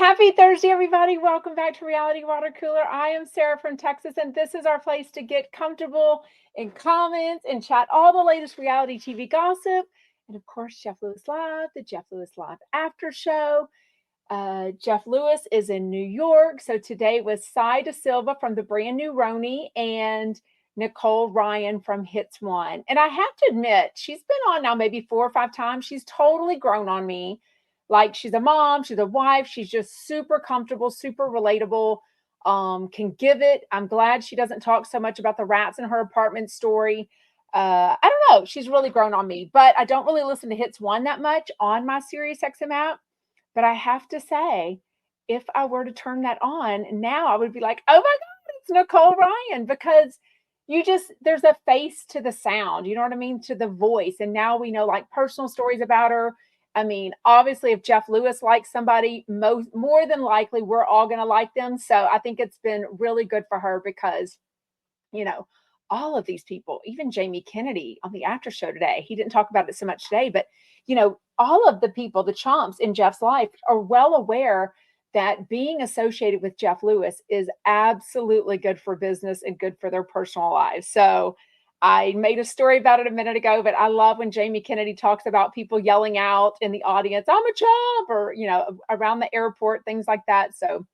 Happy Thursday, everybody. Welcome back to Reality Water Cooler. I am Sarah from Texas, and this is our place to get comfortable in comments and chat all the latest reality TV gossip. And of course, Jeff Lewis Live, the Jeff Lewis Live after show. Jeff Lewis is in New York. So today was Cy De Silva from the brand new Roni and Nicole Ryan from Hits One. And I have to admit, she's been on now maybe 4 or 5 times. She's totally grown on me. Like she's a mom, she's a wife, she's just super comfortable, super relatable, can give it. I'm glad she doesn't talk so much about the rats in her apartment story. I don't know. She's really grown on me, but I don't really listen to Hits One that much on my SiriusXM app. But I have to say, if I were to turn that on now, I would be like, oh my God, it's Nicole Ryan, because there's a face to the sound, you know what I mean? To the voice. And now we know like personal stories about her. I mean, obviously, if Jeff Lewis likes somebody, more than likely we're all going to like them. So I think it's been really good for her because, you know, all of these people, even Jamie Kennedy on the after show today, he didn't talk about it so much today, but, all of the people, the chumps in Jeff's life are well aware that being associated with Jeff Lewis is absolutely good for business and good for their personal lives. So I made a story about it a minute ago, but I love when Jamie Kennedy talks about people yelling out in the audience, I'm a chump, or, around the airport, things like that. So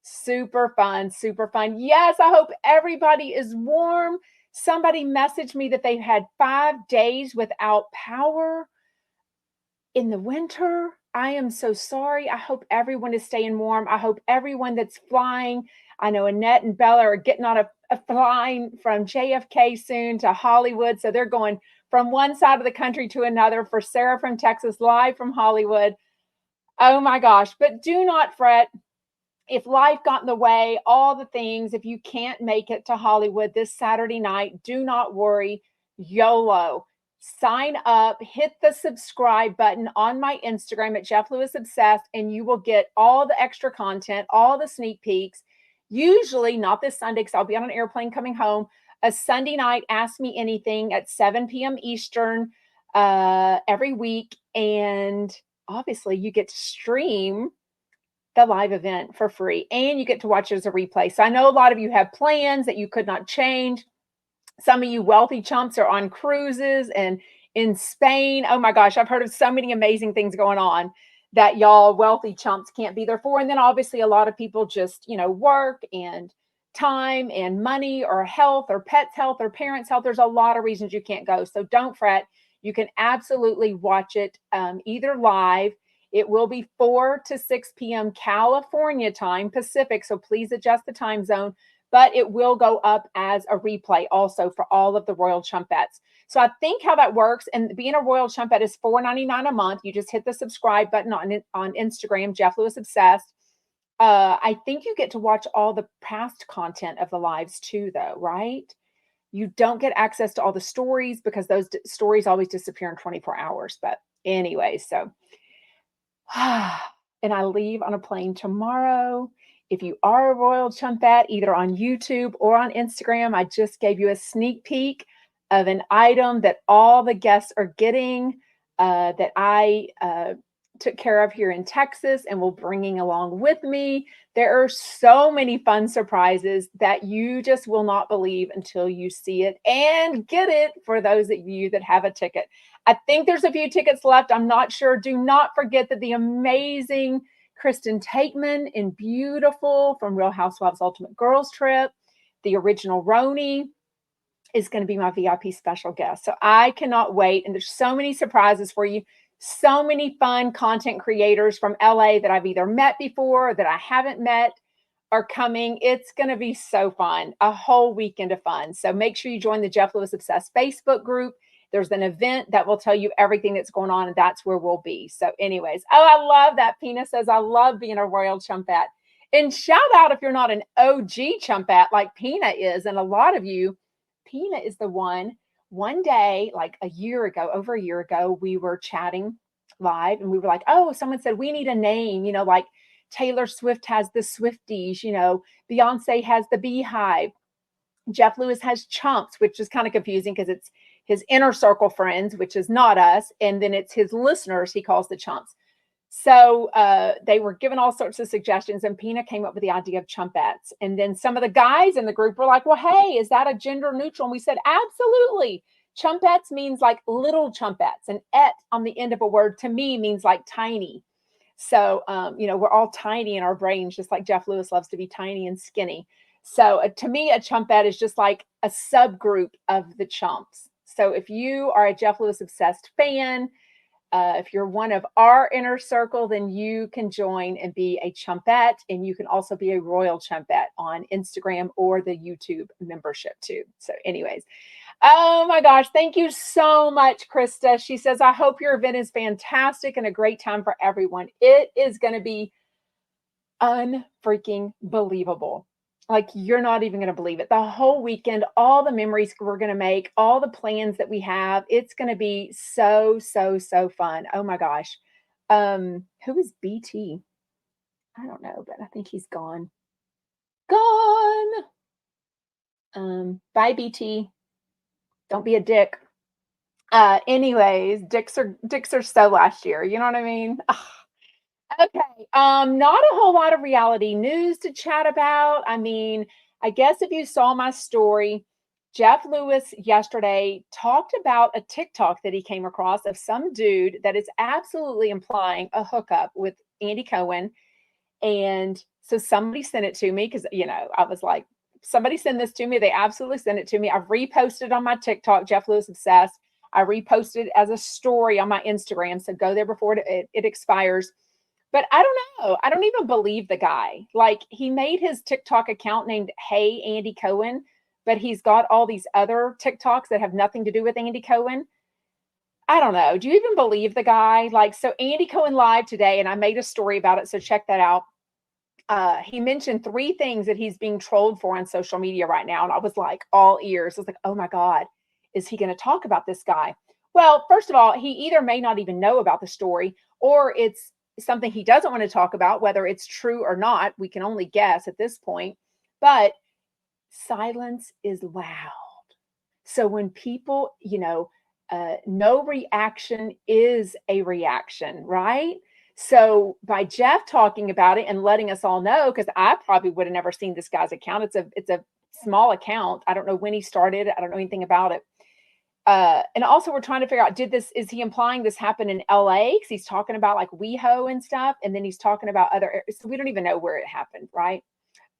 super fun, super fun. Yes, I hope everybody is warm. Somebody messaged me that they've had 5 days without power in the winter. I am so sorry. I hope everyone is staying warm. I hope everyone that's flying. I know Annette and Bella are getting on a flying from JFK soon to Hollywood. So they're going from one side of the country to another. For Sarah from Texas, live from Hollywood. Oh my gosh. But do not fret. If life got in the way, all the things, if you can't make it to Hollywood this Saturday night, do not worry. YOLO. Sign up, hit the subscribe button on my Instagram at Jeff Lewis Obsessed, and you will get all the extra content, all the sneak peeks. Usually, not this Sunday because I'll be on an airplane coming home. A Sunday night, Ask Me Anything at 7 p.m. Eastern every week. And obviously, you get to stream the live event for free and you get to watch it as a replay. So I know a lot of you have plans that you could not change. Some of you wealthy chumps are on cruises and in Spain. Oh my gosh, I've heard of so many amazing things going on that y'all wealthy chumps can't be there for. And then obviously a lot of people just, work and time and money or health or pets health or parents health. There's a lot of reasons you can't go. So don't fret. You can absolutely watch it either live. It will be 4 to 6 p.m. California time, Pacific. So please adjust the time zone, but it will go up as a replay also for all of the Royal Chumpettes. So I think how that works, and being a Royal Chumpette is $4.99 a month. You just hit the subscribe button on Instagram, Jeff Lewis Obsessed. I think you get to watch all the past content of the lives too, though, right? You don't get access to all the stories because those stories always disappear in 24 hours. But anyway, so and I leave on a plane tomorrow. If you are a Royal Chumpette, either on YouTube or on Instagram, I just gave you a sneak peek of an item that all the guests are getting that I took care of here in Texas and will bringing along with me. There are so many fun surprises that you just will not believe until you see it and get it for those of you that have a ticket. I think there's a few tickets left. I'm not sure. Do not forget that the amazing Kristen Takeman in Beautiful from Real Housewives Ultimate Girls Trip, the original Roni, is going to be my VIP special guest. So I cannot wait. And there's so many surprises for you. So many fun content creators from LA that I've either met before or that I haven't met are coming. It's going to be so fun. A whole weekend of fun. So make sure you join the Jeff Lewis Obsessed Facebook group. There's an event that will tell you everything that's going on, and that's where we'll be. So anyways, I love that. Pina says, I love being a Royal Chumpette. And shout out if you're not an OG Chumpette like Pina is, and a lot of you, Pina is the one day, like over a year ago, we were chatting live and we were like, oh, someone said we need a name, like Taylor Swift has the Swifties, Beyonce has the Beehive. Jeff Lewis has Chumps, which is kind of confusing because it's his inner circle friends, which is not us. And then it's his listeners he calls the Chumps. So they were given all sorts of suggestions, and Pina came up with the idea of chumpettes. And then some of the guys in the group were like, well, hey, is that a gender neutral? And we said, absolutely. Chumpettes means like little chumpettes, and et on the end of a word to me means like tiny. So, we're all tiny in our brains, just like Jeff Lewis loves to be tiny and skinny. So, to me, a chumpette is just like a subgroup of the chumps. So, if you are a Jeff Lewis obsessed fan, if you're one of our inner circle, then you can join and be a chumpette, and you can also be a royal chumpette on Instagram or the YouTube membership too. So, anyways, oh my gosh, thank you so much, Krista. She says, I hope your event is fantastic and a great time for everyone. It is going to be unfreaking believable. Like, you're not even going to believe it. The whole weekend, all the memories we're going to make, all the plans that we have, it's going to be so, so, so fun. Oh my gosh. Who is BT? I don't know, but I think he's gone. Gone. Bye, BT. Don't be a dick. Anyways, dicks are so last year. You know what I mean? Ugh. Okay. Not a whole lot of reality news to chat about. I mean, I guess if you saw my story, Jeff Lewis yesterday talked about a TikTok that he came across of some dude that is absolutely implying a hookup with Andy Cohen. And so somebody sent it to me because, I was like, somebody send this to me. They absolutely sent it to me. I've reposted on my TikTok, Jeff Lewis Obsessed. I reposted as a story on my Instagram. So go there before it expires. But I don't know. I don't even believe the guy. Like, he made his TikTok account named Hey Andy Cohen, but he's got all these other TikToks that have nothing to do with Andy Cohen. I don't know. Do you even believe the guy? Like, so Andy Cohen live today, and I made a story about it. So check that out. He mentioned 3 things that he's being trolled for on social media right now. And I was like, all ears. I was like, oh my God, is he going to talk about this guy? Well, first of all, he either may not even know about the story, or it's something he doesn't want to talk about, whether it's true or not. We can only guess at this point. But silence is loud. So when people, no reaction is a reaction, right? So by Jeff talking about it and letting us all know, because I probably would have never seen this guy's account. It's a small account. I don't know when he started. I don't know anything about it. And also we're trying to figure out, is he implying this happened in LA? Because he's talking about like WeHo and stuff. And then he's talking about other areas. So we don't even know where it happened, right?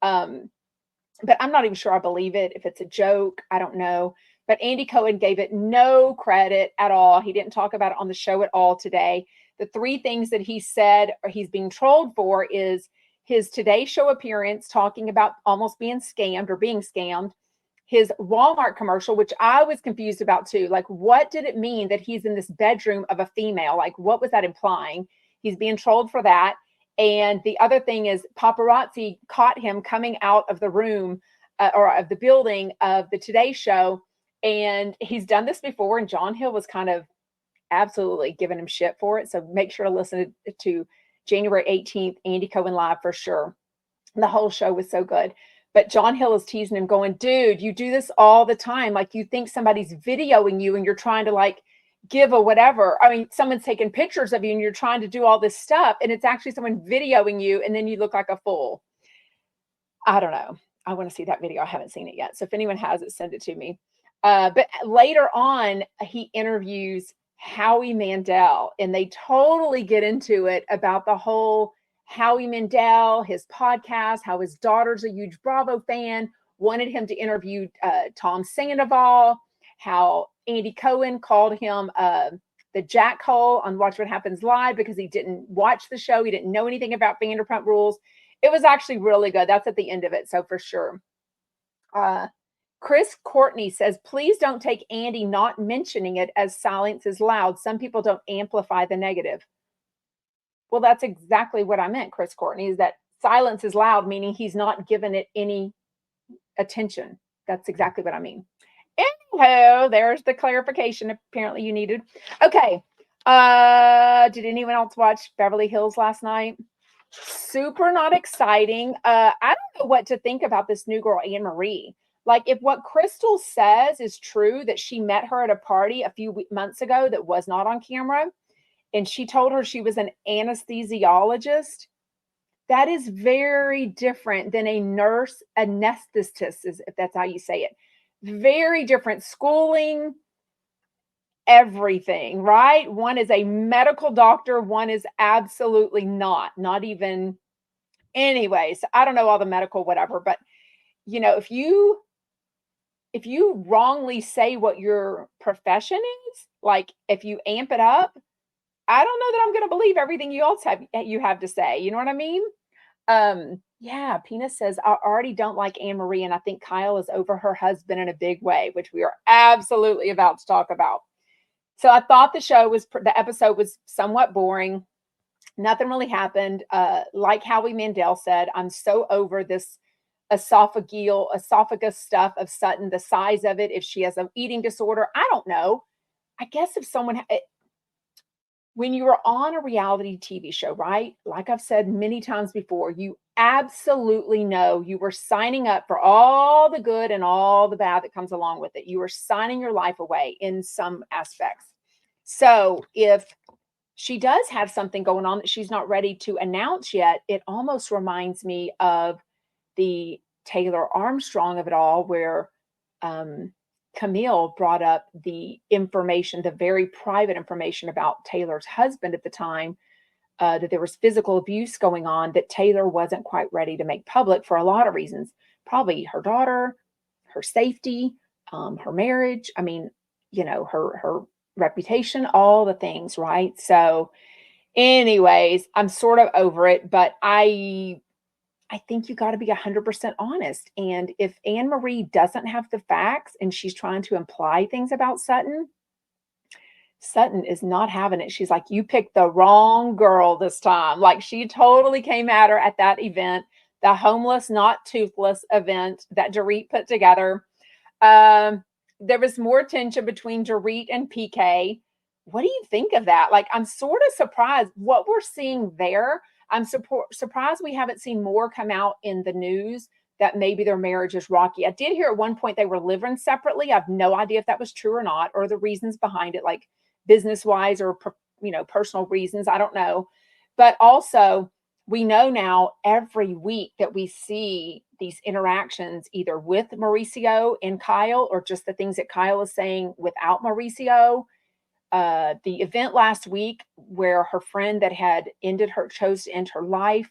But I'm not even sure I believe it. If it's a joke, I don't know. But Andy Cohen gave it no credit at all. He didn't talk about it on the show at all today. The 3 things that he said or he's being trolled for is his Today Show appearance, talking about almost being scammed or being scammed, his Walmart commercial, which I was confused about too. Like, what did it mean that he's in this bedroom of a female? Like, what was that implying? He's being trolled for that. And the other thing is paparazzi caught him coming out of the room or of the building of the Today Show. And he's done this before. And John Hill was kind of absolutely giving him shit for it. So make sure to listen to January 18th, Andy Cohen Live for sure. The whole show was so good. But John Hill is teasing him going, dude, you do this all the time. Like, you think somebody's videoing you and you're trying to like give a whatever. I mean, someone's taking pictures of you and you're trying to do all this stuff. And it's actually someone videoing you. And then you look like a fool. I don't know. I want to see that video. I haven't seen it yet. So if anyone has it, send it to me. But later on, he interviews Howie Mandel, and they totally get into it about the whole Howie Mandel, his podcast, how his daughter's a huge Bravo fan, wanted him to interview Tom Sandoval, how Andy Cohen called him the jackhole on Watch What Happens Live because he didn't watch the show. He didn't know anything about Vanderpump Rules. It was actually really good. That's at the end of it. So for sure. Chris Courtney says, please don't take Andy not mentioning it as silence is loud. Some people don't amplify the negative. Well, that's exactly what I meant, Chris Courtney, is that silence is loud, meaning he's not given it any attention. That's exactly what I mean. Anyhow, there's the clarification apparently you needed. Okay. Did anyone else watch Beverly Hills last night? Super not exciting. I don't know what to think about this new girl, Anne Marie. Like, if what Crystal says is true, that she met her at a party a few months ago that was not on camera, and she told her she was an anesthesiologist. That is very different than a nurse anesthetist, if that's how you say it. Very different schooling, everything, right? One is a medical doctor, one is absolutely not even. Anyways, I don't know all the medical whatever, but if you wrongly say what your profession is, like if you amp it up, I don't know that I'm going to believe everything you have to say. You know what I mean? Yeah, Penis says, I already don't like Anne Marie, and I think Kyle is over her husband in a big way, which we are absolutely about to talk about. So I thought the episode was somewhat boring. Nothing really happened. Like Howie Mandel said, I'm so over this esophagus stuff of Sutton, the size of it, if she has an eating disorder. I don't know. I guess if when you are on a reality TV show, right? Like I've said many times before, you absolutely know you were signing up for all the good and all the bad that comes along with it. You are signing your life away in some aspects. So if she does have something going on that she's not ready to announce yet, it almost reminds me of the Taylor Armstrong of it all, where Camille brought up the information, the very private information about Taylor's husband at the time, that there was physical abuse going on that Taylor wasn't quite ready to make public for a lot of reasons. Probably her daughter, her safety, her marriage. I mean, her reputation, all the things, right? So, anyways, I'm sort of over it, but I think you got to be 100% honest. And if Anne Marie doesn't have the facts and she's trying to imply things about Sutton, Sutton is not having it. She's like, you picked the wrong girl this time. Like, she totally came at her at that event, the Homeless Not Toothless event that Dorit put together. There was more tension between Dorit and PK. What do you think of that? Like, I'm sort of surprised what we're seeing there. I'm surprised we haven't seen more come out in the news that maybe their marriage is rocky. I did hear at one point they were living separately. I have no idea if that was true or not, or the reasons behind it, like business wise or personal reasons. I don't know. But also, we know now every week that we see these interactions either with Mauricio and Kyle, or just the things that Kyle is saying without Mauricio. The event last week where her friend that had chose to end her life,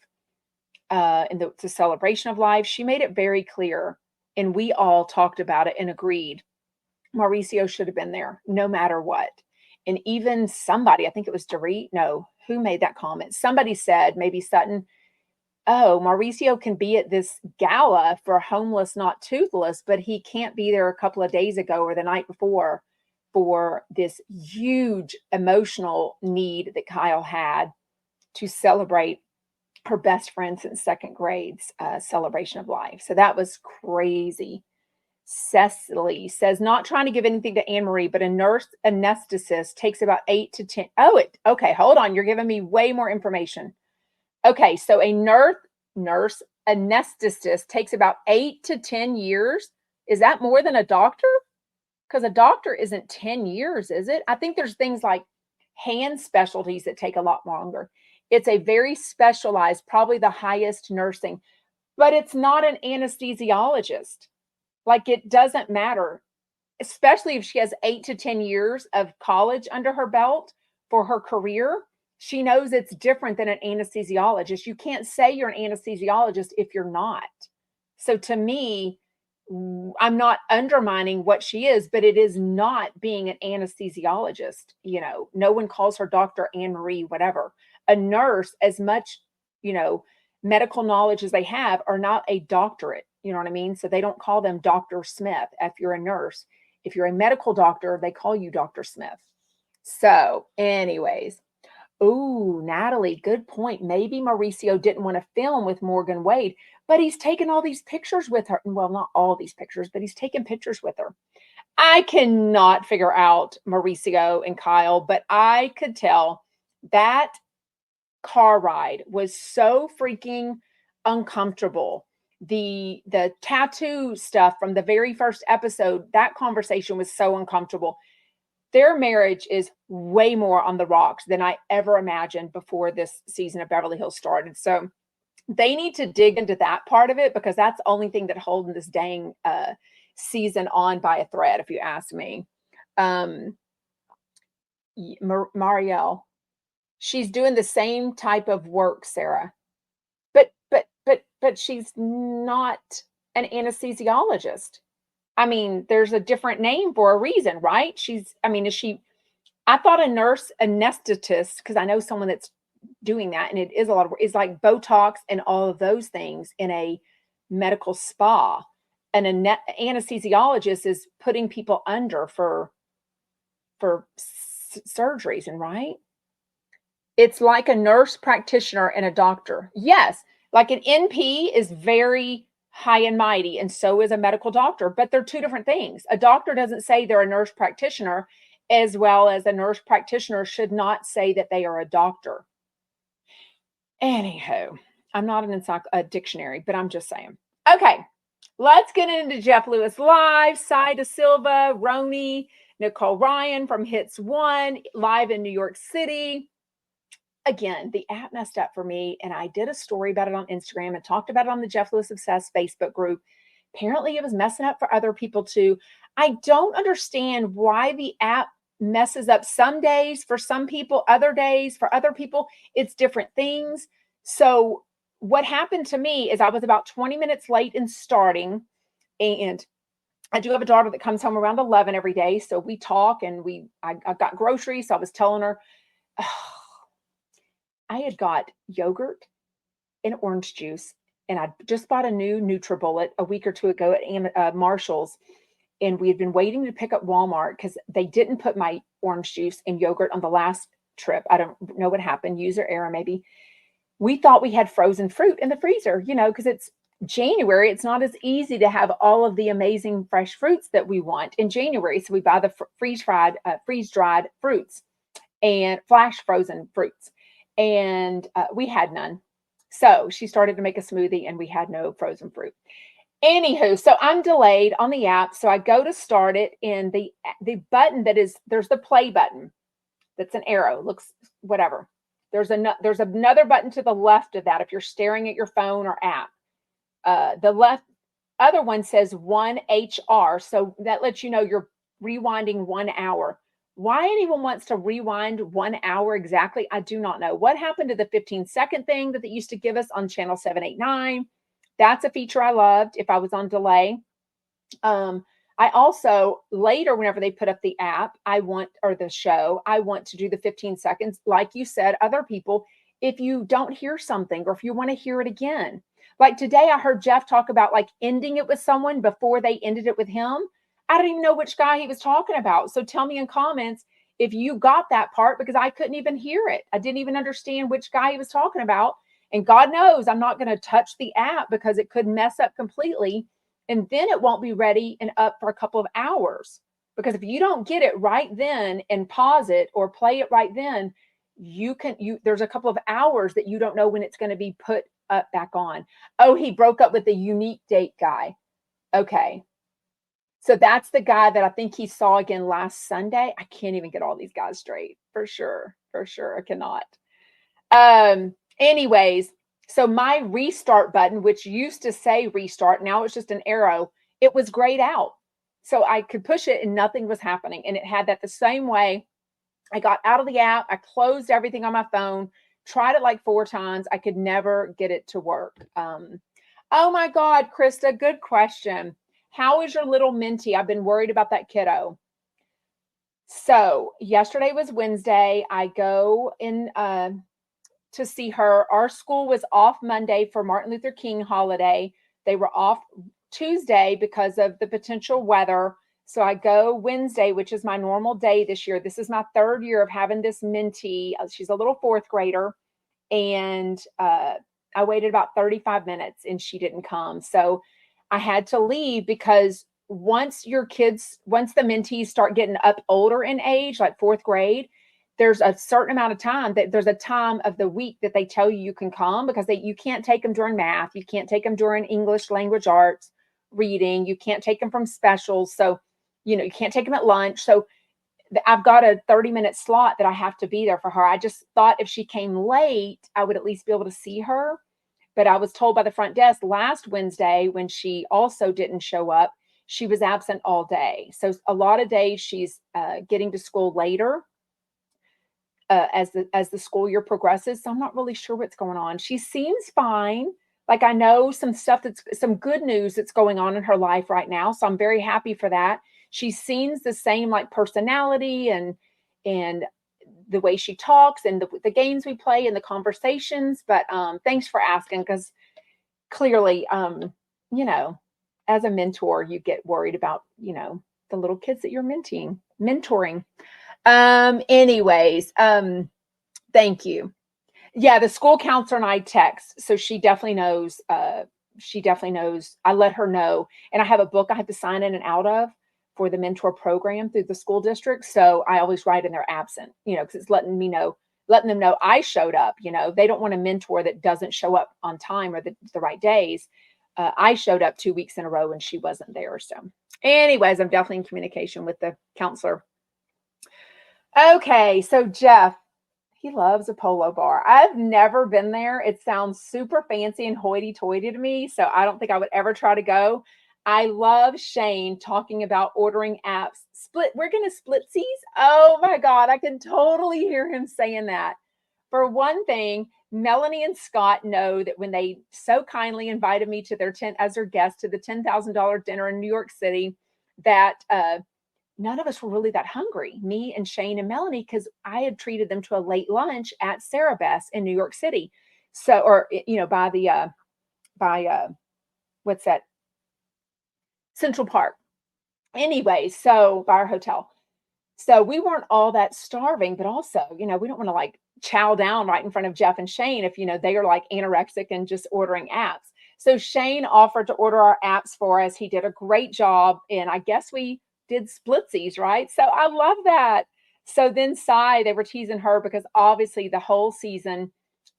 in the celebration of life, she made it very clear, and we all talked about it and agreed Mauricio should have been there no matter what. And even somebody, I think it was Dorit, no, who made that comment? Somebody said, maybe Sutton, oh, Mauricio can be at this gala for Homeless Not Toothless, but he can't be there a couple of days ago or the night before for this huge emotional need that Kyle had to celebrate her best friend since second grade's celebration of life. So that was crazy. Cecily says, not trying to give anything to Anne Marie, but a nurse anesthetist takes about 8 to 10. Oh, okay. Hold on. You're giving me way more information. Okay. So a nurse anesthetist takes about 8 to 10 years. Is that more than a doctor? Because a doctor isn't 10 years, is it? I think there's things like hand specialties that take a lot longer. It's a very specialized, probably the highest nursing, but it's not an anesthesiologist. Like, it doesn't matter, especially if she has 8 to 10 years of college under her belt for her career. She knows it's different than an anesthesiologist. You can't say you're an anesthesiologist if you're not. So to me, I'm not undermining what she is, but it is not being an anesthesiologist. No one calls her Dr. Anne Marie, whatever. A nurse, as much, medical knowledge as they have, are not a doctorate. You know what I mean? So they don't call them Dr. Smith if you're a nurse. If you're a medical doctor, they call you Dr. Smith. So, anyways. Oh, Natalie, good point. Maybe Mauricio didn't want to film with Morgan Wade, but he's taken all these pictures with her. Well, not all these pictures, but he's taken pictures with her. I cannot figure out Mauricio and Kyle, but I could tell that car ride was so freaking uncomfortable. The tattoo stuff from the very first episode, that conversation was so uncomfortable. their marriage is way more on the rocks than I ever imagined before this season of Beverly Hills started. So they need to dig into that part of it, because that's the only thing that holding this dang season on by a thread, if you ask me. Um, Marielle, she's doing the same type of work, Sarah, but she's not an anesthesiologist. I mean, there's a different name for a reason, right? Is she, I thought a nurse anesthetist, because I know someone that's doing that, and it is a lot of work. It's like Botox and all of those things in a medical spa. And an anesthesiologist is putting people under for surgeries, and right? It's like a nurse practitioner and a doctor. Yes, like an NP is very high and mighty, and so is a medical doctor, but they're two different things. A doctor doesn't say they're a nurse practitioner, as well as a nurse practitioner should not say that they are a doctor. Anywho, I'm not a dictionary, but I'm just saying. Okay, let's get into Jeff Lewis Live. Sai Da Silva, Roni, Nicole Ryan from Hits One, live in New York City. Again, the app messed up for me, and I did a story about it on Instagram and talked about it on the Jeff Lewis Obsessed Facebook group. Apparently, it was messing up for other people too. I don't understand why the app messes up some days for some people, other days for other people. It's different things. So, what happened to me is I was about 20 minutes late in starting, and I do have a daughter that comes home around 11 every day. So we talk, and I got groceries. So I was telling her, oh, I had got yogurt and orange juice, and I just bought a new NutriBullet a week or two ago at Marshall's, and we had been waiting to pick up Walmart because they didn't put my orange juice and yogurt on the last trip. I don't know what happened, user error maybe. We thought we had frozen fruit in the freezer, because it's January. It's not as easy to have all of the amazing fresh fruits that we want in January. So we buy the freeze-dried fruits and flash frozen fruits. And we had none. So she started to make a smoothie, and we had no frozen fruit. Anywho, so I'm delayed on the app. So I go to start it, and the button there's the play button. That's an arrow, looks whatever. There's another button to the left of that if you're staring at your phone or app. The other one says 1HR. So that lets you know you're rewinding 1 hour. Why anyone wants to rewind 1 hour exactly, I do not know. What happened to the 15-second thing that they used to give us on channel 789? That's a feature I loved if I was on delay. I also, later, whenever they put up the app, or the show, I want to do the 15 seconds. Like you said, other people, if you don't hear something or if you want to hear it again. Like today, I heard Jeff talk about like ending it with someone before they ended it with him. I don't even know which guy he was talking about. So tell me in comments if you got that part, because I couldn't even hear it. I didn't even understand which guy he was talking about. And God knows I'm not going to touch the app because it could mess up completely. And then it won't be ready and up for a couple of hours. Because if you don't get it right then and pause it or play it right then, there's a couple of hours that you don't know when it's going to be put up back on. Oh, he broke up with the unique date guy. Okay. So that's the guy that I think he saw again last Sunday. I can't even get all these guys straight. For sure. I cannot. Anyways, so my restart button, which used to say restart, now it's just an arrow, it was grayed out. So I could push it and nothing was happening. And it had that the same way. I got out of the app. I closed everything on my phone, tried it like 4 times. I could never get it to work. Oh my God, Krista, good question. How is your little Minty? I've been worried about that kiddo. So yesterday was Wednesday. I go in to see her. Our school was off Monday for Martin Luther King holiday. They were off Tuesday because of the potential weather. So I go Wednesday, which is my normal day this year. This is my 3rd year of having this Minty. She's a little 4th grader. And I waited about 35 minutes and she didn't come. So I had to leave because once the mentees start getting up older in age, like 4th grade, there's a certain amount of time there's a time of the week that they tell you can come, because you can't take them during math. You can't take them during English language arts, reading. You can't take them from specials. So, you can't take them at lunch. So I've got a 30-minute slot that I have to be there for her. I just thought if she came late, I would at least be able to see her. But I was told by the front desk last Wednesday when she also didn't show up, she was absent all day. So a lot of days she's getting to school later as the school year progresses. So I'm not really sure what's going on. She seems fine. Like I know some stuff that's some good news that's going on in her life right now. So I'm very happy for that. She seems the same like personality and the way she talks and the games we play and the conversations. But thanks for asking because clearly, you know, as a mentor, you get worried about, the little kids that you're mentoring. Anyways, thank you. Yeah, the school counselor and I text, so she definitely knows. She definitely knows. I let her know, and I have a book I have to sign in and out of for the mentor program through the school district. So I always write in their absent, because it's letting them know I showed up. They don't want a mentor that doesn't show up on time or the right days. I showed up 2 weeks in a row and she wasn't there. So, anyways, I'm definitely in communication with the counselor. Okay, so Jeff, he loves a Polo bar. I've never been there. It sounds super fancy and hoity-toity to me, so I don't think I would ever try to go. I love Shane talking about ordering apps. We're going to splitsies? Oh my God, I can totally hear him saying that. For one thing, Melanie and Scott know that when they so kindly invited me to as their guest to the $10,000 dinner in New York City, that none of us were really that hungry, me and Shane and Melanie, because I had treated them to a late lunch at Sarah Best in New York City. So, or, by what's that? Central Park. Anyway, so by our hotel. So we weren't all that starving, but also, we don't want to like chow down right in front of Jeff and Shane if, they are like anorexic and just ordering apps. So Shane offered to order our apps for us. He did a great job. And I guess we did splitsies, right? So I love that. So then they were teasing her because obviously the whole season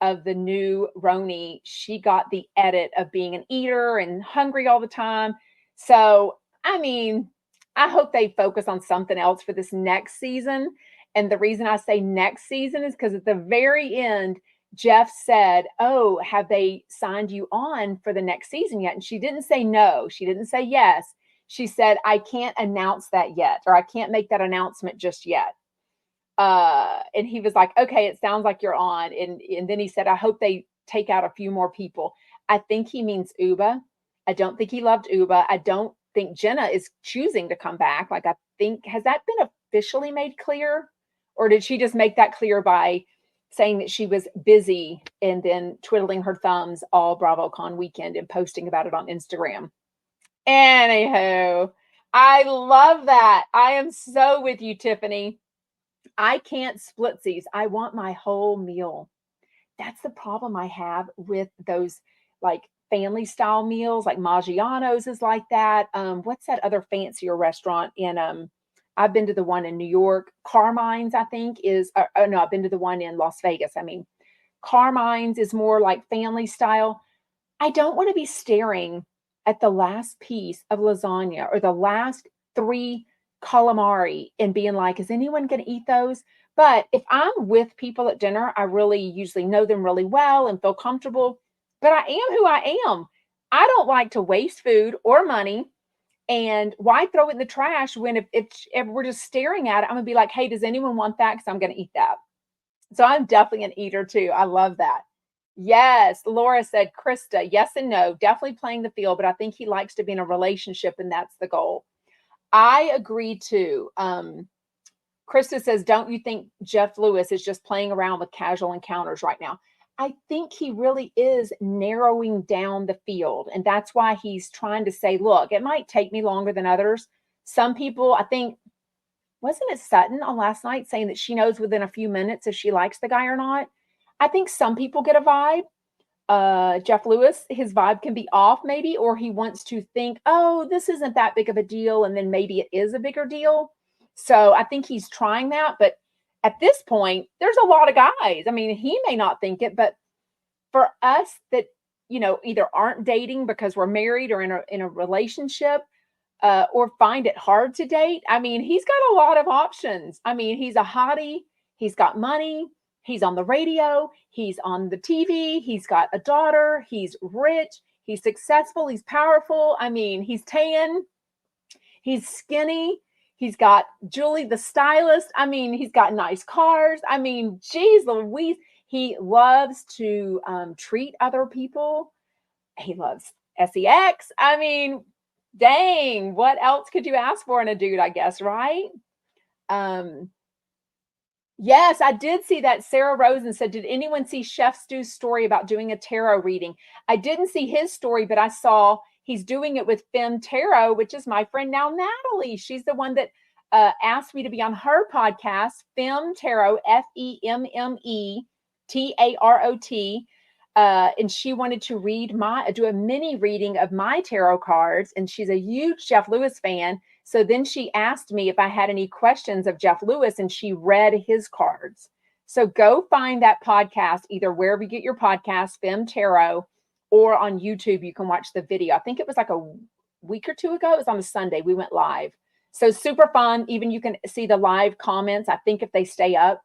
of the new Roni, she got the edit of being an eater and hungry all the time. So, I mean, I hope they focus on something else for this next season. And the reason I say next season is because at the very end, Jeff said, "Oh, have they signed you on for the next season yet?" And she didn't say no. She didn't say yes. She said, "I can't announce that yet, or I can't make that announcement just yet." And he was like, "Okay, it sounds like you're on." And then he said, "I hope they take out a few more people." I think he means Uba. I don't think he loved Uba. I don't think Jenna is choosing to come back. Like, I think, has that been officially made clear? Or did she just make that clear by saying that she was busy and then twiddling her thumbs all BravoCon weekend and posting about it on Instagram? Anywho, I love that. I am so with you, Tiffany. I can't splitsies. I want my whole meal. That's the problem I have with those like family style meals, like Maggiano's is like that. What's that other fancier restaurant in I've been to the one in New York. Carmine's, I think, is oh no, I've been to the one in Las Vegas. I mean, Carmine's is more like family style. I don't want to be staring at the last piece of lasagna or the last 3 calamari and being like, is anyone going to eat those? But if I'm with people at dinner, I really usually know them really well and feel comfortable. But I am who I am. I don't like to waste food or money. And why throw it in the trash when if we're just staring at it, I'm going to be like, hey, does anyone want that? Because I'm going to eat that. So I'm definitely an eater too. I love that. Yes, Laura said, Krista, yes and no, definitely playing the field, but I think he likes to be in a relationship and that's the goal. I agree too. Krista says, don't you think Jeff Lewis is just playing around with casual encounters right now? I think he really is narrowing down the field. And that's why he's trying to say, look, it might take me longer than others. Some people, I think, wasn't it Sutton on last night saying that she knows within a few minutes if she likes the guy or not? I think some people get a vibe. Jeff Lewis, his vibe can be off maybe, or he wants to think, oh, this isn't that big of a deal. And then maybe it is a bigger deal. So I think he's trying that. But at this point, there's a lot of guys. I mean, he may not think it, but for us that, either aren't dating because we're married or in a relationship, or find it hard to date. I mean, he's got a lot of options. I mean, he's a hottie, he's got money, he's on the radio, he's on the TV, he's got a daughter, he's rich, he's successful, he's powerful. I mean, he's tan, he's skinny, he's got Julie the stylist. I mean, he's got nice cars. I mean, geez Louise, he loves to treat other people. He loves sex. I mean, dang, what else could you ask for in a dude, I guess, right? Yes, I did see that. Sarah Rosen said, did anyone see Chef Stu's story about doing a tarot reading? I didn't see his story, but I saw he's doing it with Femme Tarot, which is my friend now, Natalie. She's the one that asked me to be on her podcast, Femme Tarot, FEMME TAROT. And she wanted to do a mini reading of my tarot cards. And she's a huge Jeff Lewis fan. So then she asked me if I had any questions of Jeff Lewis, and she read his cards. So go find that podcast, either wherever you get your podcast, Femme Tarot, or on YouTube. You can watch the video. I think it was like a week or two ago. It was on a Sunday. We went live. So super fun. Even you can see the live comments, I think, if they stay up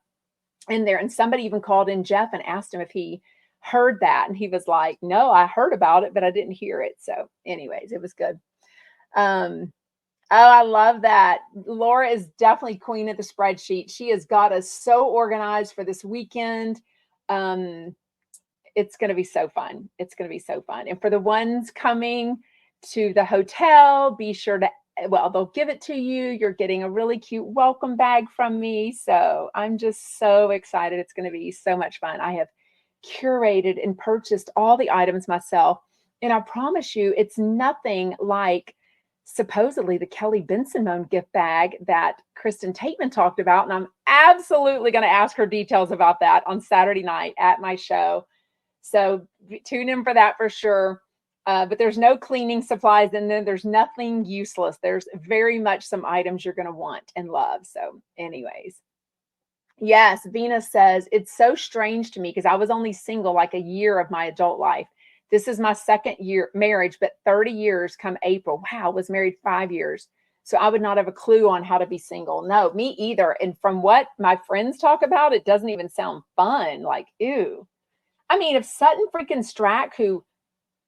in there. And somebody even called in Jeff and asked him if he heard that. And he was like, no, I heard about it, but I didn't hear it. So anyways, it was good. Oh, I love that. Laura is definitely queen of the spreadsheet. She has got us so organized for this weekend. It's going to be so fun. It's going to be so fun. And for the ones coming to the hotel, be sure to, well, they'll give it to you. You're getting a really cute welcome bag from me. So I'm just so excited. It's going to be so much fun. I have curated and purchased all the items myself. And I promise you, it's nothing like supposedly the Kelly Benson gift bag that Kristen Tateman talked about. And I'm absolutely going to ask her details about that on Saturday night at my show. So tune in for that for sure. But there's no cleaning supplies in there. There's nothing useless. There's very much some items you're going to want and love. So anyways. Yes, Venus says, it's so strange to me because I was only single like a year of my adult life. This is my second year marriage, but 30 years come April. Wow, was married 5 years. So I would not have a clue on how to be single. No, me either. And from what my friends talk about, it doesn't even sound fun. Like, ew. I mean, if Sutton freaking Strack, who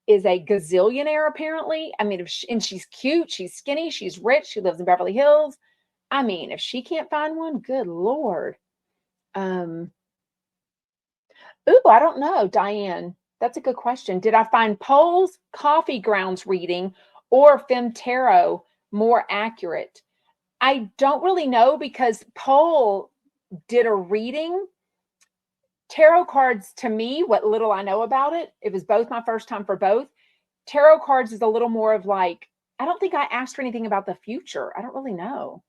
is a gazillionaire apparently, I mean, and she's cute, she's skinny, she's rich, she lives in Beverly Hills. I mean, if she can't find one, good Lord. Ooh, I don't know, Diane. That's a good question. Did I find Pole's Coffee Grounds reading or Femme Tarot more accurate? I don't really know because Pole did a reading. Tarot cards, to me, what little I know about it, it was both my first time for both. Tarot cards is a little more of like, I don't think I asked her anything about the future. I don't really know.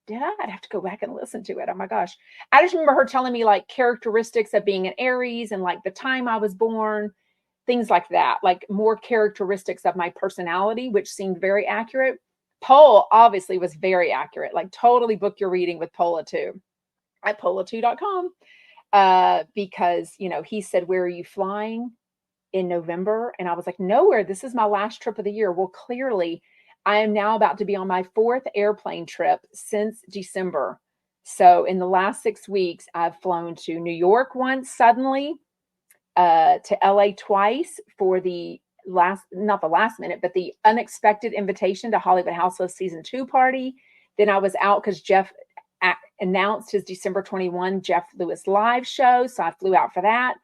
Did I? I'd have to go back and listen to it. Oh my gosh. I just remember her telling me like characteristics of being an Aries and like the time I was born, things like that, like more characteristics of my personality, which seemed very accurate. Pole obviously was very accurate. Like totally book your reading with Pola2 at pola2.com. Because, you know, he said, where are you flying in November? And I was like, nowhere. This is my last trip of the year. Well, clearly I am now about to be on my 4th airplane trip since December. So in the last 6 weeks, I've flown to New York once suddenly, to LA twice for the not the last minute, but the unexpected invitation to Hollywood Housewives season 2 party. Then I was out because Jeff announced his December 21 Jeff Lewis live show. So I flew out for that.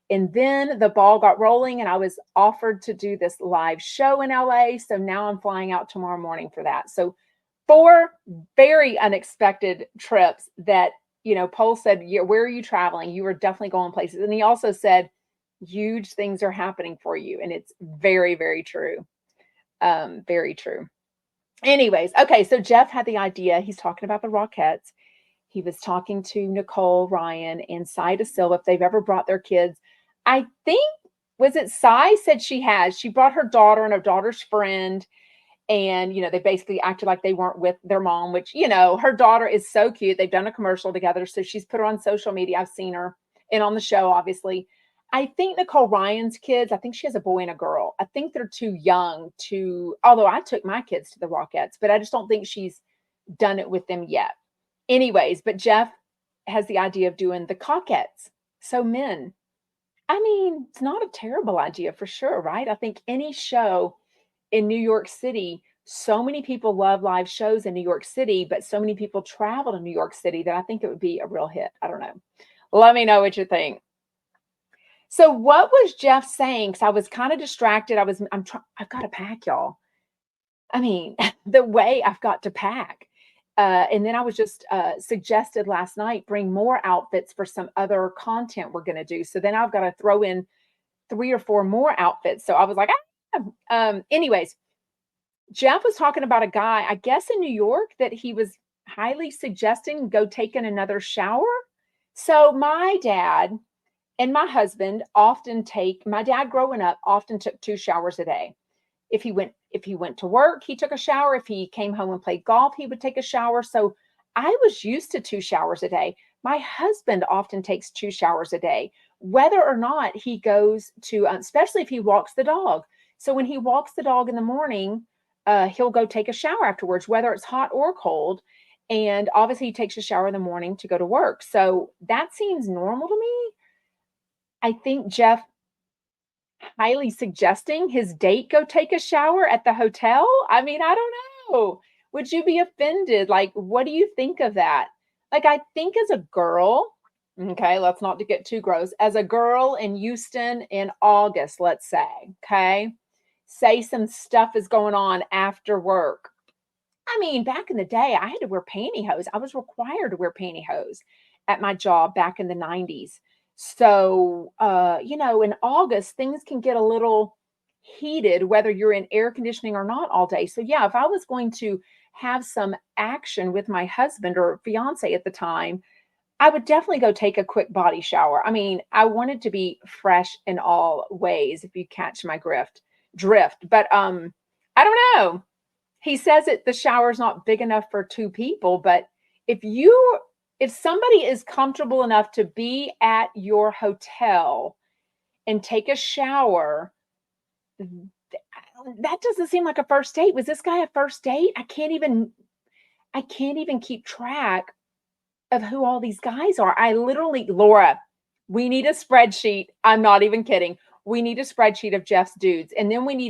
And then the ball got rolling and I was offered to do this live show in LA. So now I'm flying out tomorrow morning for that. So 4 very unexpected trips that, you know, Pole said, yeah, where are you traveling? You are definitely going places. And he also said, huge things are happening for you. And it's very, very true. Very true. Anyways, okay. So Jeff had the idea. He's talking about the Rockettes. He was talking to Nicole Ryan and Cy DeSilva if they've ever brought their kids. I think, was it Cy said she has. She brought her daughter and her daughter's friend. And, you know, they basically acted like they weren't with their mom, which, you know, her daughter is so cute. They've done a commercial together. So she's put her on social media. I've seen her and on the show, obviously. I think Nicole Ryan's kids, I think she has a boy and a girl. I think they're too young although I took my kids to the Rockettes, but I just don't think she's done it with them yet. Anyways, but Jeff has the idea of doing the Cockettes. So men. I mean, it's not a terrible idea for sure, right? I think any show in New York City, so many people love live shows in New York City, but so many people travel to New York City that I think it would be a real hit. I don't know. Let me know what you think. So what was Jeff saying? Because I was kind of distracted. I've got to pack, y'all. I mean, the way I've got to pack. And then I was just suggested last night, bring more outfits for some other content we're going to do. So then I've got to throw in 3 or 4 more outfits. So I was like, anyways, Jeff was talking about a guy, I guess in New York, that he was highly suggesting go take in another shower. So my dad and my husband my dad growing up often took 2 showers a day. If he went to work, he took a shower. If he came home and played golf, he would take a shower. So I was used to 2 showers a day. My husband often takes 2 showers a day, whether or not he goes to, especially if he walks the dog. So when he walks the dog in the morning, he'll go take a shower afterwards, whether it's hot or cold. And obviously, he takes a shower in the morning to go to work. So that seems normal to me. I think Jeff highly suggesting his date go take a shower at the hotel. I mean, I don't know. Would you be offended? Like, what do you think of that? Like, I think as a girl, okay, let's not to get too gross. As a girl in Houston in August, let's say, okay, say some stuff is going on after work. I mean, back in the day, I had to wear pantyhose. I was required to wear pantyhose at my job back in the 90s. So, in August, things can get a little heated, whether you're in air conditioning or not all day. So, yeah, if I was going to have some action with my husband or fiance at the time, I would definitely go take a quick body shower. I mean, I wanted to be fresh in all ways, if you catch my drift. But I don't know. He says that the shower's not big enough for 2 people, but if somebody is comfortable enough to be at your hotel and take a shower, that doesn't seem like a first date. Was this guy a first date? I can't even keep track of who all these guys are. Laura, we need a spreadsheet. I'm not even kidding. We need a spreadsheet of Jeff's dudes. And then we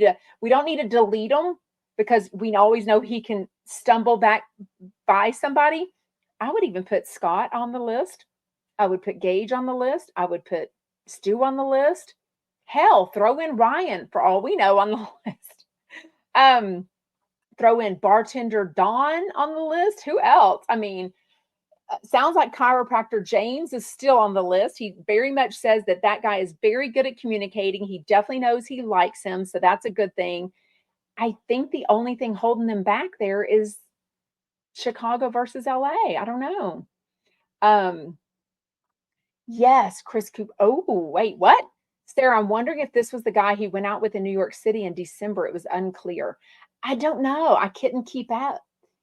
don't need to delete them because we always know he can stumble back by somebody. I would even put Scott on the list. I would put Gage on the list. I would put Stu on the list. Hell, throw in Ryan for all we know on the list. Throw in bartender Don on the list. Who else? I mean, sounds like chiropractor James is still on the list. He very much says that guy is very good at communicating. He definitely knows he likes him. So that's a good thing. I think the only thing holding them back there is Chicago versus LA. I don't know. Yes, Chris Coop. Oh, wait, what? Sarah, I'm wondering if this was the guy he went out with in New York City in December. It was unclear. I don't know. I couldn't keep up.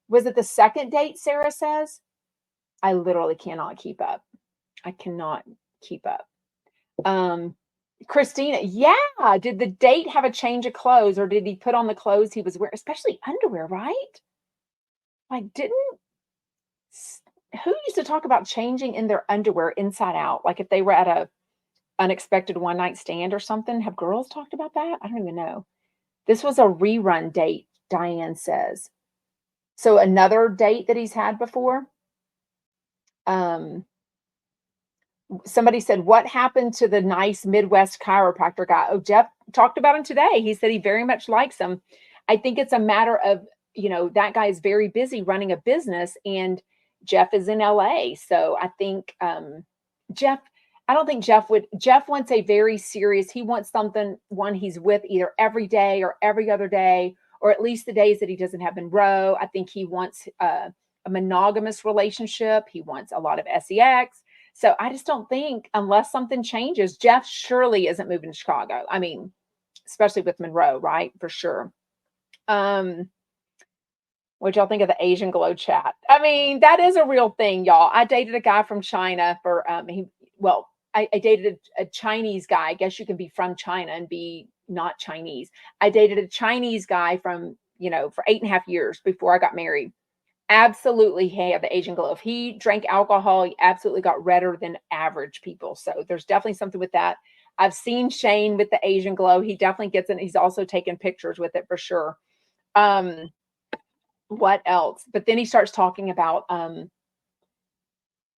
Was it the second date, Sarah says? I literally cannot keep up. I cannot keep up. Christina, yeah. Did the date have a change of clothes or did he put on the clothes he was wearing, especially underwear, right? Like, who used to talk about changing in their underwear inside out? Like if they were at a unexpected one night stand or something. Have girls talked about that? I don't even know. This was a rerun date, Diane says. So another date that he's had before. Somebody said, what happened to the nice Midwest chiropractor guy? Oh, Jeff talked about him today. He said he very much likes him. I think it's a matter of, that guy is very busy running a business and Jeff is in LA. So I think I don't think Jeff wants a very serious, he wants one he's with either every day or every other day, or at least the days that he doesn't have Monroe. I think he wants a monogamous relationship. He wants a lot of sex. So I just don't think, unless something changes, Jeff surely isn't moving to Chicago. I mean, especially with Monroe, right? For sure. What y'all think of the Asian glow chat? I mean, that is a real thing, y'all. I dated a guy from China for I dated a Chinese guy. I guess you can be from China and be not Chinese. I dated a Chinese guy from, for 8.5 years before I got married. Absolutely, he had the Asian glow. If he drank alcohol, he absolutely got redder than average people. So there's definitely something with that. I've seen Shane with the Asian glow. He definitely gets it. He's also taken pictures with it for sure. What else? But then he starts talking about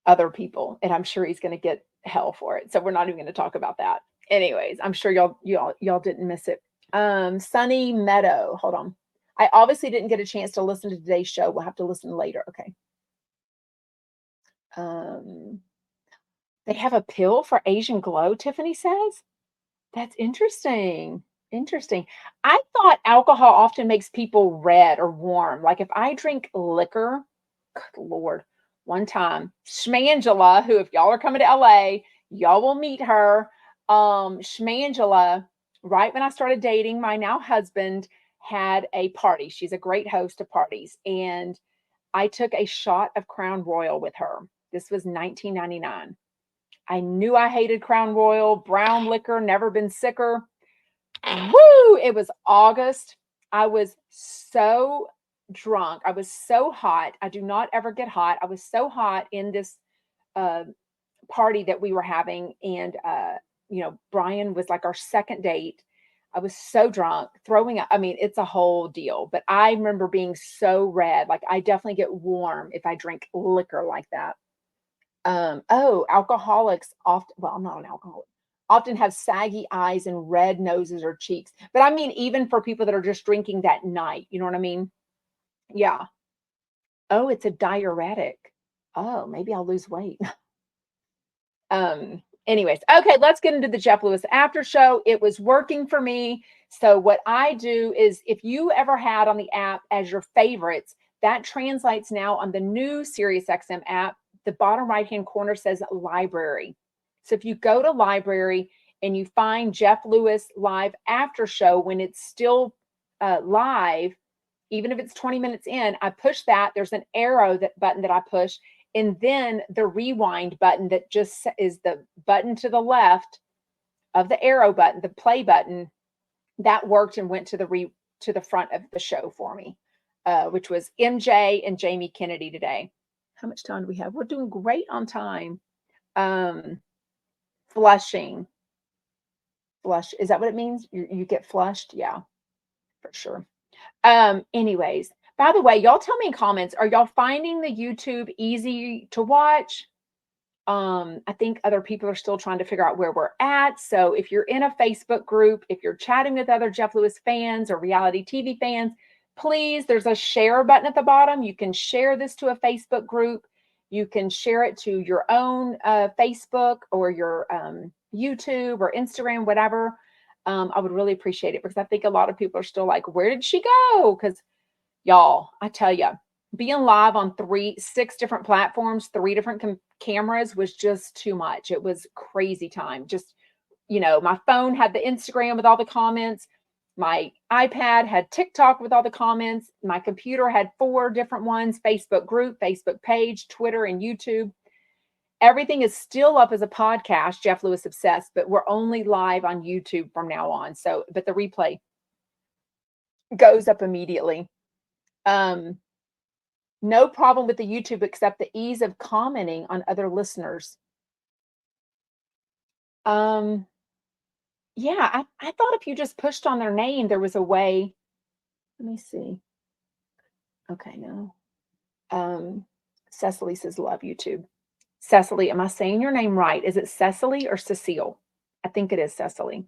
other people, and I'm sure he's going to get hell for it. So we're not even going to talk about that. Anyways, I'm sure y'all didn't miss it. Sunny Meadow. Hold on. I obviously didn't get a chance to listen to today's show. We'll have to listen later. Okay. They have a pill for Asian glow, Tiffany says. That's interesting. Interesting. I thought alcohol often makes people red or warm. Like if I drink liquor, good Lord, one time, Schmangela, who if y'all are coming to LA, y'all will meet her. Schmangela, right when I started dating my now husband, had a party. She's a great host of parties. And I took a shot of Crown Royal with her. This was 1999. I knew I hated Crown Royal, brown liquor, never been sicker. Woo! It was August. I was so drunk. I was so hot. I do not ever get hot. I was so hot in this party that we were having. And, Brian was like our second date. I was so drunk, throwing up. I mean, it's a whole deal. But I remember being so red. Like I definitely get warm if I drink liquor like that. Alcoholics often, well, I'm not an alcoholic, often have saggy eyes and red noses or cheeks. But I mean, even for people that are just drinking that night, you know what I mean? Yeah. Oh, it's a diuretic. Oh, maybe I'll lose weight. Anyways, okay, let's get into the Jeff Lewis after show. It was working for me. So what I do is if you ever had on the app as your favorites, that translates now on the new SiriusXM app. The bottom right-hand corner says library. So if you go to library and you find Jeff Lewis live after show when it's still live, even if it's 20 minutes in, I push that. There's an arrow button that I push, and then the rewind button that just is the button to the left of the arrow button, the play button, that worked and went to the front of the show for me, which was MJ and Jamie Kennedy today. How much time do we have? We're doing great on time. Flushing. Flush. Is that what it means? You get flushed? Yeah, for sure. Anyways, by the way, y'all tell me in comments, are y'all finding the YouTube easy to watch? I think other people are still trying to figure out where we're at. So if you're in a Facebook group, if you're chatting with other Jeff Lewis fans or reality TV fans, please, there's a share button at the bottom. You can share this to a Facebook group. You can share it to your own Facebook or your YouTube or Instagram, whatever. I would really appreciate it because I think a lot of people are still like, where did she go? Because y'all, I tell you, being live on 6 different platforms, 3 different cameras was just too much. It was crazy time. Just, my phone had the Instagram with all the comments. My iPad had TikTok with all the comments. My computer had 4 different ones, Facebook group, Facebook page, Twitter, and YouTube. Everything is still up as a podcast, Jeff Lewis Obsessed, but we're only live on YouTube from now on. So, but the replay goes up immediately. No problem with the YouTube except the ease of commenting on other listeners. Yeah, I thought if you just pushed on their name, there was a way. Let me see. Okay, no. Cecily says, love YouTube. Cecily, am I saying your name right? Is it Cecily or Cecile? I think it is Cecily.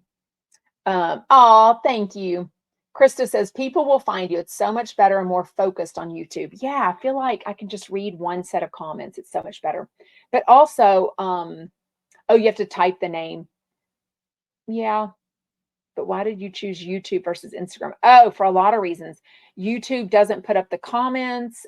Thank you. Krista says, people will find you. It's so much better and more focused on YouTube. Yeah, I feel like I can just read one set of comments. It's so much better. But also, you have to type the name. Yeah. But why did you choose YouTube versus Instagram? Oh, for a lot of reasons. YouTube doesn't put up the comments.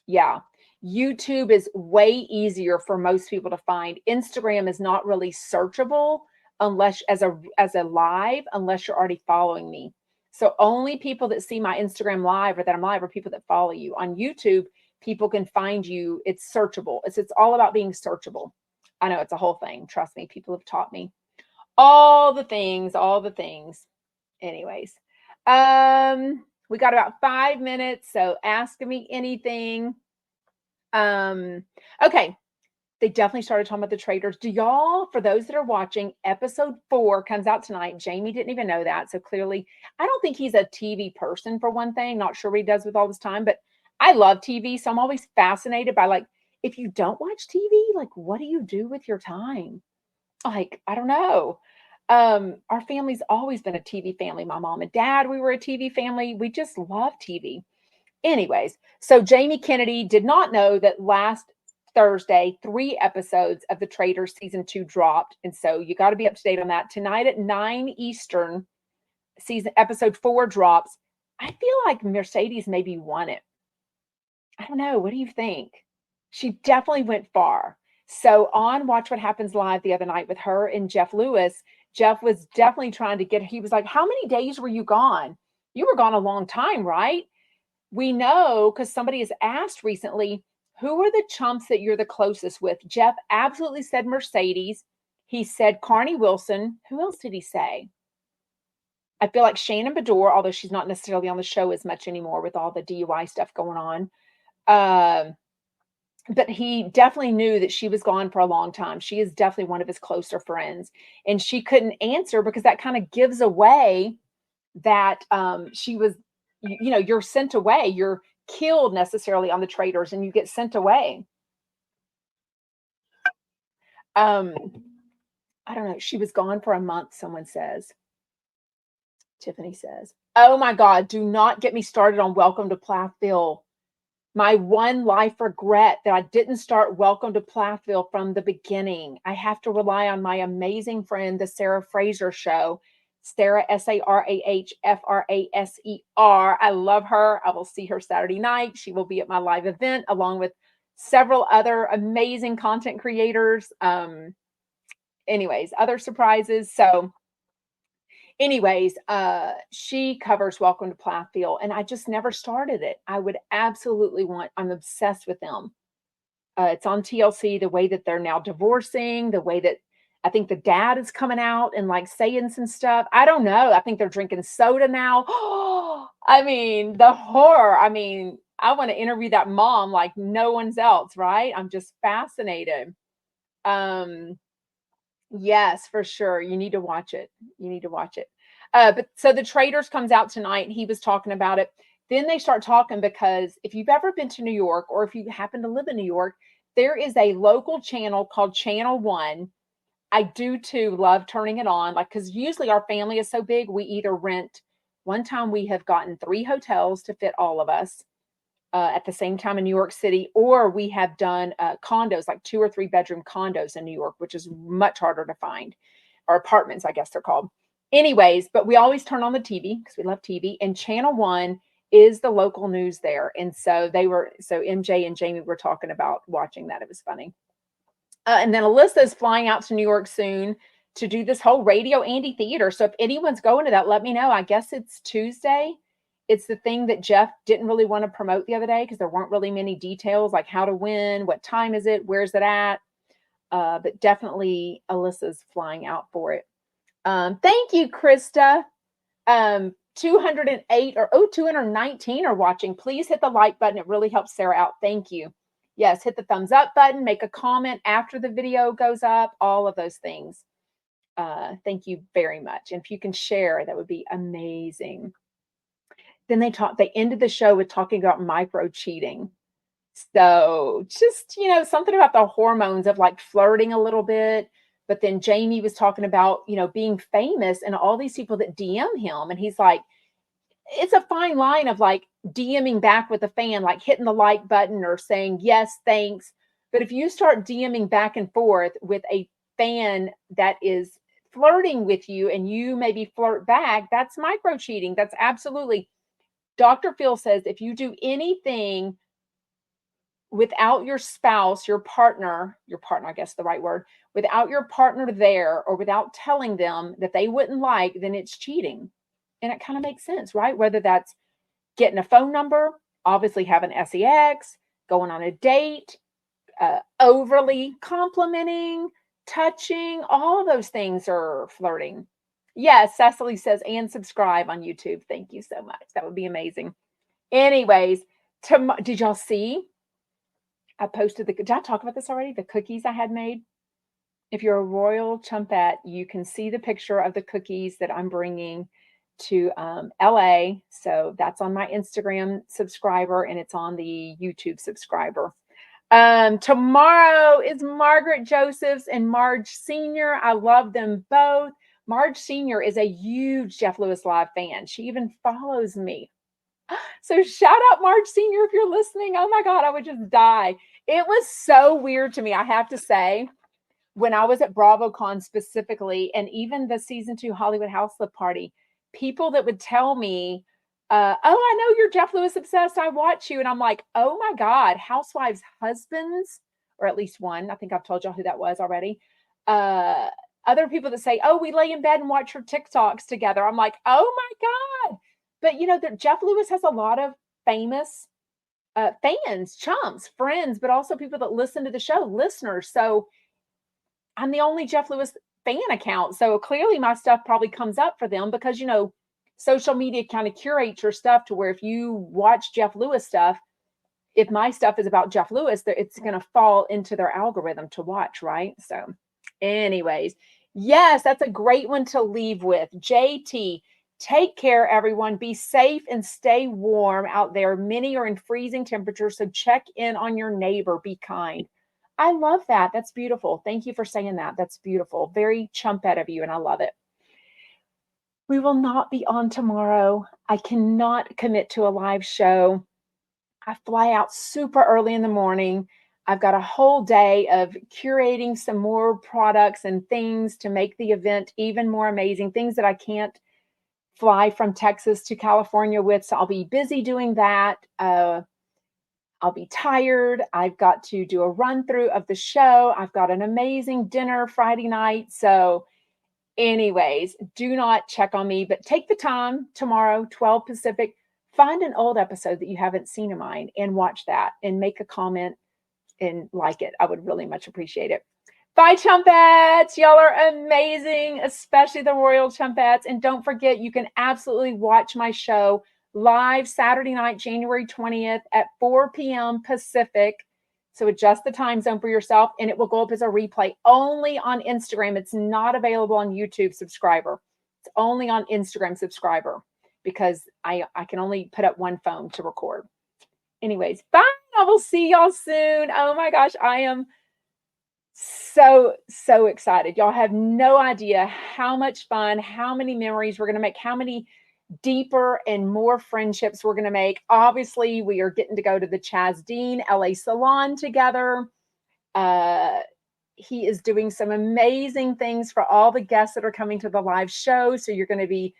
Yeah. YouTube is way easier for most people to find. Instagram is not really searchable unless as a live, unless you're already following me. So only people that see my Instagram live or that I'm live are people that follow you. On YouTube, people can find you. It's searchable. It's all about being searchable. I know it's a whole thing. Trust me, people have taught me all the things, all the things. Anyways, we got about 5 minutes, so ask me anything. Okay. They definitely started talking about the traders. Do y'all, for those that are watching, episode 4 comes out tonight. Jamie didn't even know that. So clearly, I don't think he's a TV person for one thing. Not sure what he does with all this time, but I love TV. So I'm always fascinated by like, if you don't watch TV, like what do you do with your time? Like, I don't know. Our family's always been a TV family. My mom and dad, we were a TV family. We just love TV. Anyways, so Jamie Kennedy did not know that last Thursday, 3 episodes of The Traitors season 2 dropped. And so you got to be up to date on that. Tonight at 9 Eastern, episode 4 drops. I feel like Mercedes maybe won it. I don't know. What do you think? She definitely went far. So on Watch What Happens Live the other night with her and Jeff Lewis, Jeff was definitely trying to get, he was like, how many days were you gone? You were gone a long time, right? We know because somebody has asked recently, who are the chumps that you're the closest with? Jeff absolutely said Mercedes. He said Carney Wilson. Who else did he say? I feel like Shannon Bedore, although she's not necessarily on the show as much anymore with all the DUI stuff going on. But he definitely knew that she was gone for a long time. She is definitely one of his closer friends. And she couldn't answer because that kind of gives away that she was, you're sent away. You're killed necessarily on the traitors and you get sent away. I don't know. She was gone for a month, someone says. Tiffany says, oh my God, do not get me started on Welcome to Plathville. My one life regret that I didn't start Welcome to Plathville from the beginning. I have to rely on my amazing friend, the Sarah Fraser Show. Sarah, Sarahfraser. I love her. I will see her Saturday night. She will be at my live event along with several other amazing content creators. Anyways, other surprises. So anyways, she covers Welcome to Plathville, and I just never started it. I would absolutely I'm obsessed with them. It's on TLC, the way that they're now divorcing, the way that I think the dad is coming out and like saying some stuff. I don't know. I think they're drinking soda now. I mean, the horror. I mean, I want to interview that mom like no one's else, right? I'm just fascinated. Yes, for sure. You need to watch it. You need to watch it. But so The Traitors comes out tonight. He was talking about it. Then they start talking because if you've ever been to New York or if you happen to live in New York, there is a local channel called Channel One. I do too love turning it on, like because usually our family is so big, we either rent. One time we have gotten 3 hotels to fit all of us at the same time in New York City, or we have done condos, like 2 or 3 bedroom condos in New York, which is much harder to find, or apartments, I guess they're called. Anyways, but we always turn on the TV because we love TV, and Channel One is the local news there. And so MJ and Jamie were talking about watching that. It was funny. And then Alyssa is flying out to New York soon to do this whole Radio Andy Theater. So if anyone's going to that, let me know. I guess it's Tuesday. It's the thing that Jeff didn't really want to promote the other day because there weren't really many details like how to win, what time is it, where's it at. But definitely Alyssa's flying out for it. Thank you, Krista. 208 or 219 are watching. Please hit the like button. It really helps Sarah out. Thank you. Yes, hit the thumbs up button, make a comment after the video goes up, all of those things. Thank you very much. And if you can share, that would be amazing. Then they ended the show with talking about micro cheating. So just, something about the hormones of like flirting a little bit. But then Jamie was talking about, being famous and all these people that DM him. And he's like, it's a fine line of like DMing back with a fan, like hitting the like button or saying, yes, thanks. But if you start DMing back and forth with a fan that is flirting with you and you maybe flirt back, that's micro cheating. That's absolutely. Dr. Phil says if you do anything without your spouse, your partner, I guess the right word, without your partner there or without telling them that they wouldn't like, then it's cheating. And it kind of makes sense, right? Whether that's getting a phone number, obviously having sex, going on a date, overly complimenting, touching, all of those things are flirting. Yes, Cecily says, and subscribe on YouTube. Thank you so much. That would be amazing. Anyways, did y'all see? I posted did I talk about this already? The cookies I had made. If you're a Royal Chumpette, you can see the picture of the cookies that I'm bringing to LA. So that's on my Instagram subscriber and it's on the YouTube subscriber. Tomorrow is Margaret Josephs and Marge Sr. I love them both. Marge Sr. is a huge Jeff Lewis Live fan. She even follows me. So shout out Marge Sr. if you're listening. Oh my God, I would just die. It was so weird to me, I have to say, when I was at BravoCon specifically, and even the season 2 Hollywood House Flip Party, people that would tell me, oh, I know you're Jeff Lewis obsessed. I watch you. And I'm like, oh my God, housewives' husbands, or at least one. I think I've told y'all who that was already. Other people that say, oh, we lay in bed and watch her TikToks together. I'm like, oh my God. But you know, Jeff Lewis has a lot of famous fans, chumps, friends, but also people that listen to the show, listeners. So I'm the only Jeff Lewis fan account. So clearly my stuff probably comes up for them because, you know, social media kind of curates your stuff to where if you watch Jeff Lewis stuff, if my stuff is about Jeff Lewis, it's going to fall into their algorithm to watch, right? So anyways, yes, that's a great one to leave with. JT, take care, everyone. Be safe and stay warm out there. Many are in freezing temperatures, so check in on your neighbor. Be kind. I love that. That's beautiful. Thank you for saying that. That's beautiful. Very Chumpette of you, and I love it. We will not be on tomorrow. I cannot commit to a live show. I fly out super early in the morning. I've got a whole day of curating some more products and things to make the event even more amazing, things that I can't fly from Texas to California with. So I'll be busy doing that. I'll be tired. I've got to do a run through of the show. I've got an amazing dinner Friday night. So anyways, do not check on me, but take the time tomorrow, 12 Pacific, find an old episode that you haven't seen of mine and watch that and make a comment and like it. I would really much appreciate it. Bye, Chumpettes. Y'all are amazing, especially the Royal Chumpettes. And don't forget, you can absolutely watch my show live Saturday night, January 20th at 4 p.m. Pacific. So adjust the time zone for yourself and it will go up as a replay only on Instagram. It's not available on YouTube subscriber. It's only on Instagram subscriber because I can only put up one phone to record. Anyways, bye. I will see y'all soon. Oh my gosh, I am so excited. Y'all have no idea how much fun, how many memories we're going to make, how many deeper and more friendships we're going to make. Obviously, we are getting to go to the Chaz Dean LA Salon together. He is doing some amazing things for all the guests that are coming to the live show. So you're going to be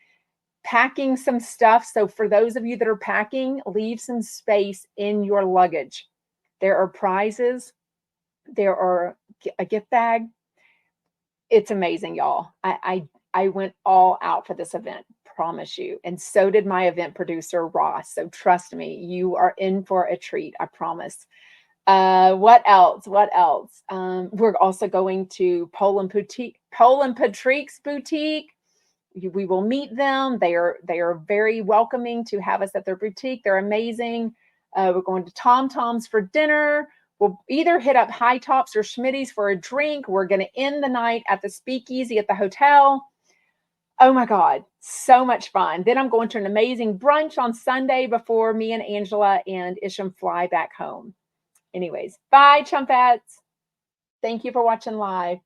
packing some stuff. So for those of you that are packing, leave some space in your luggage. There are prizes. There are a gift bag. It's amazing, y'all. I went all out for this event, promise you. And so did my event producer, Ross. So trust me, you are in for a treat, I promise. What else? We're also going to Poland Patrique's boutique. We will meet them. They are very welcoming to have us at their boutique. They're amazing. We're going to Tom Tom's for dinner. We'll either hit up High Tops or Schmitty's for a drink. We're going to end the night at the Speakeasy at the hotel. Oh my God, so much fun. Then I'm going to an amazing brunch on Sunday before me and Angela and Isham fly back home. Anyways, bye, Chumpettes. Thank you for watching live.